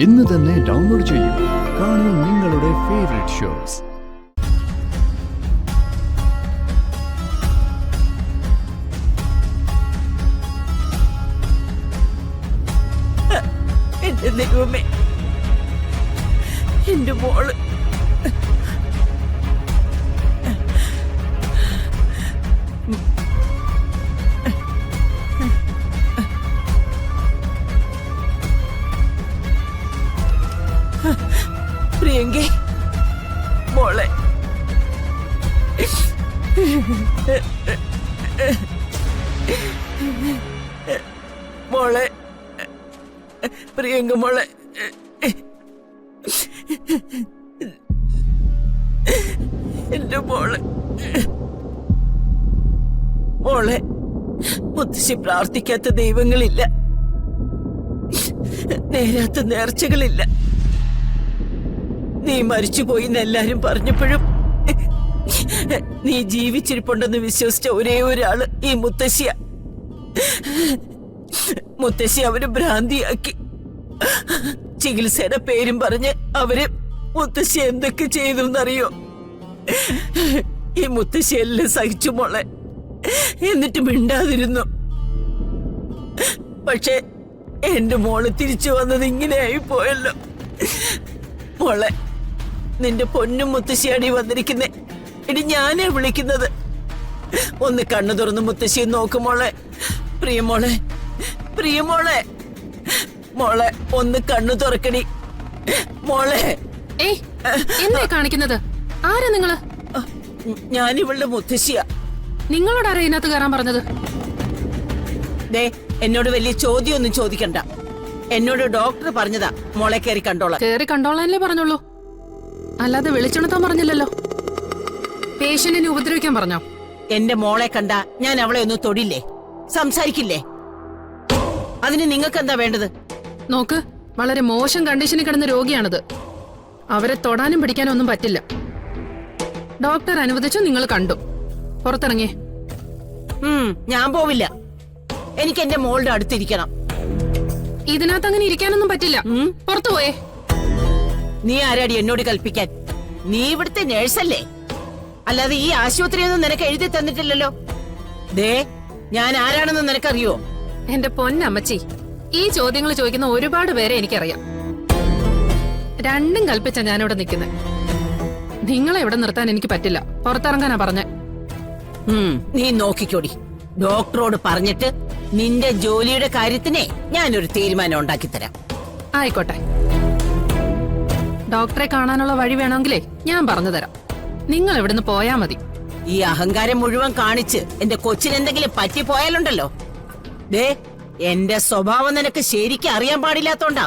ഇന്ന് തന്നെ ഡൗൺലോഡ് ചെയ്യൂ. കാണൂ നിങ്ങളുടെ ഫേവറേറ്റ് ഷോസ്. എന്റെ ദൈവമേ, എന്റെ മോള് പ്രിയങ്കേ, മോളെ മോളെ പ്രിയങ്ക മോളെ, എന്റെ മോളെ മോളെ, മുത്തശ്ശി പ്രാർത്ഥിക്കാത്ത ദൈവങ്ങളില്ല, നേരാത്ത നേർച്ചകളില്ല. നീ മരിച്ചുപോയി എല്ലാരും പറഞ്ഞപ്പോഴും നീ ജീവിച്ചിരിപ്പുണ്ടെന്ന് വിശ്വസിച്ച ഒരേ ഒരാള് ഈ മുത്തശ്ശിയ. മുത്തശ്ശി അവര് ഭ്രാന്തിയാക്കി. ചികിത്സയുടെ പേരും പറഞ്ഞ് അവര് മുത്തശ്ശി എന്തൊക്കെ ചെയ്തു എന്നറിയോ? ഈ മുത്തശ്ശി എല്ലാം സഹിച്ചു മോളെ, എന്നിട്ട് മിണ്ടാതിരുന്നു. പക്ഷെ എന്റെ മോള് തിരിച്ചു വന്നത് ഇങ്ങനെ ആയി പോയല്ലോ. മോളെ, നിന്റെ പൊന്നും മുത്തശ്ശിയാടി വന്നിരിക്കുന്നേ. ഇനി ഞാനേ വിളിക്കുന്നത്. ഒന്ന് കണ്ണു തുറന്ന് മുത്തശ്ശിയെ നോക്കുമോളെ. പ്രിയമോളെ, പ്രിയമോളെ, മോളെ ഒന്ന് കണ്ണു തുറക്കടി മോളെ. എന്താ കാണിക്കുന്നത്? ആരാ നിങ്ങള്? ഞാനിവളുടെ മുത്തശ്ശിയാ. നിങ്ങളോട് ആരാ ഇതിനകത്ത് കയറാൻ പറഞ്ഞത്? ദേ, എന്നോട് വലിയ ചോദ്യമൊന്നും ചോദിക്കണ്ട. എന്നോട് ഡോക്ടർ പറഞ്ഞതാ മോളെ കയറി കണ്ടോളാം. കയറി കണ്ടോളാനല്ലേ പറഞ്ഞോളൂ, അല്ലാതെ വിളിച്ചുണർത്താൻ പറഞ്ഞില്ലല്ലോ. പേഷ്യന്റിനെ ഉപദ്രവിക്കാൻ പറഞ്ഞോ? എന്റെ മോളെ കണ്ട ഞാൻ അവളെ ഒന്ന് തൊടില്ലേ, സംസാരിക്കില്ലേ? അതിന് നിങ്ങൾക്ക് എന്താ വേണ്ടത്? നോക്ക്, വളരെ മോശം കണ്ടീഷനിൽ കിടന്ന രോഗിയാണിത്. അവരെ തൊടാനും പിടിക്കാനും ഒന്നും പറ്റില്ല. ഡോക്ടർ അനുവദിച്ചു, നിങ്ങൾ കണ്ടു. പുറത്തിറങ്ങേ. ഞാൻ പോവില്ല. എനിക്ക് എന്റെ മോളുടെ അടുത്തിരിക്കണം. ഇതിനകത്ത് അങ്ങനെ ഇരിക്കാനൊന്നും പറ്റില്ല. പുറത്തു പോയേ. നീ ആരാടി എന്നോട് കൽപ്പിക്കാൻ? നീ ഇവിടുത്തെ നേഴ്സല്ലേ? അല്ലാതെ ഈ ആശുപത്രിയൊന്നും നിനക്ക് എഴുതി തന്നിട്ടില്ലല്ലോ. ദേ, ഞാൻ ആരാണെന്ന് നിനക്കറിയോ? എന്റെ പൊന്നമ്മച്ചി, ഈ ചോദ്യങ്ങൾ ചോദിക്കുന്ന ഒരുപാട് പേരെ എനിക്കറിയാം. രണ്ടും കൽപ്പിച്ച ഞാനിവിടെ നിൽക്കുന്നത്. നിങ്ങളെ ഇവിടെ നിർത്താൻ എനിക്ക് പറ്റില്ല. പുറത്തിറങ്ങാനാ പറഞ്ഞേ. നീ നോക്കിക്കോടി. ഡോക്ടറോട് പറഞ്ഞിട്ട് നിന്റെ ജോലിയുടെ കാര്യത്തിനെ ഞാനൊരു തീരുമാനം ഉണ്ടാക്കി തരാം. ആയിക്കോട്ടെ. ഡോക്ടറെ കാണാനുള്ള വഴി വേണമെങ്കിലേ ഞാൻ പറഞ്ഞു തരാം. നിങ്ങൾ ഇവിടുന്ന് പോയാ മതി. ഈ അഹങ്കാരം മുഴുവൻ കാണിച്ച് എന്റെ കൊച്ചിനെന്തെങ്കിലും പറ്റിപ്പോയാലുണ്ടല്ലോ. ദേ, എന്റെ സ്വഭാവം നിനക്ക് ശരിക്കും അറിയാൻ പാടില്ലാത്തോണ്ടാ.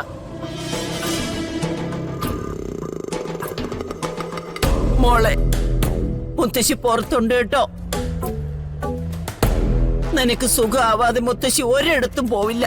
മോളെ, മുത്തശ്ശി പുറത്തുണ്ട് കേട്ടോ. നിനക്ക് സുഖമാവാതെ മുത്തശ്ശി ഒരിടത്തും പോവില്ല.